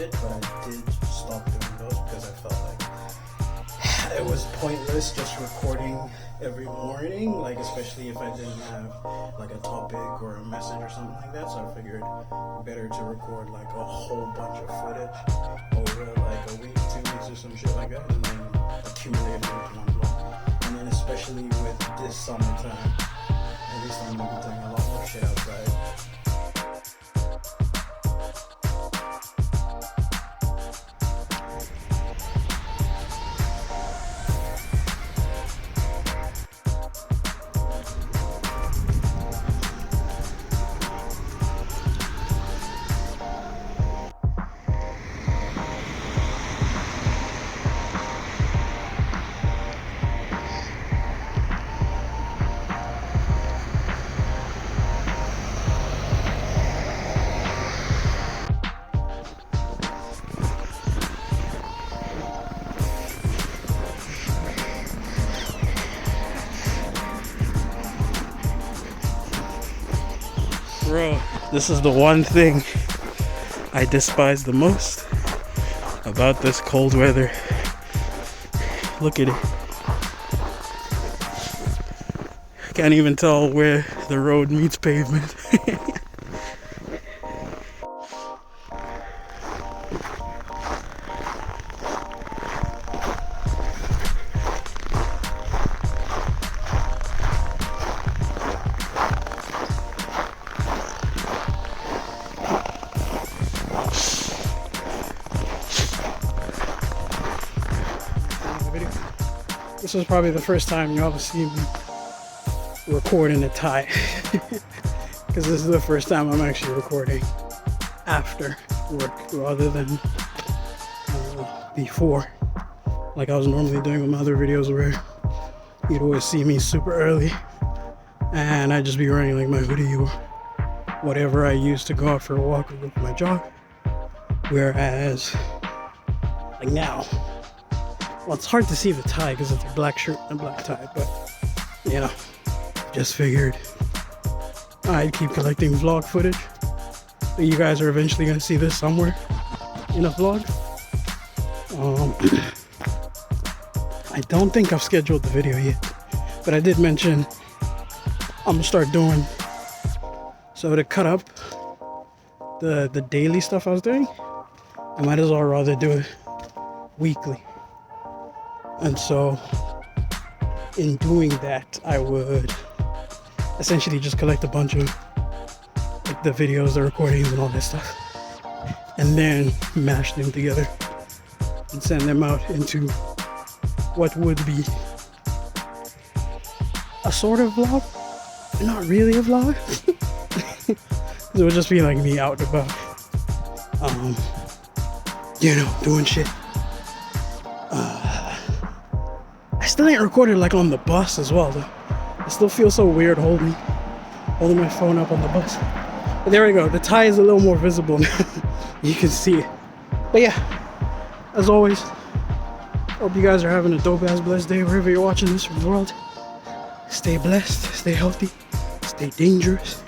it, but I did stop doing those because I felt like it was pointless just recording every morning, like especially if I didn't have like a topic or a message or something like that. So I figured better to record like a whole bunch of footage over like a week, 2 weeks or some shit like that, and then accumulate it into one vlog. And then especially with this summertime, at least I'm gonna be doing a lot more shit outside. Bro, this is the one thing I despise the most about this cold weather. Look at it. Can't even tell where the road meets pavement. This was probably the first time y'all have seen me record in a tie. Because this is the first time I'm actually recording after work rather than before. Like I was normally doing with my other videos where you'd always see me super early and I'd just be wearing like my hoodie or whatever I use to go out for a walk or go for my jog. Whereas like now, well, it's hard to see the tie because it's a black shirt and a black tie, but you know, just figured I'd keep collecting vlog footage. So you guys are eventually going to see this somewhere in a vlog. I don't think I've scheduled the video yet, but I did mention I'm going to start doing, so to cut up the daily stuff I was doing, I might as well rather do it weekly. And so in doing that, I would essentially just collect a bunch of like the videos, the recordings and all that stuff, and then mash them together and send them out into what would be a sort of vlog, but not really a vlog. It would just be like me out and about, you know, doing shit. I still ain't recorded like on the bus as well though. I still feel so weird holding my phone up on the bus. But there we go, the tie is a little more visible now. You can see it. But yeah, as always, hope you guys are having a dope ass blessed day wherever you're watching this from the world. Stay blessed, stay healthy, stay dangerous.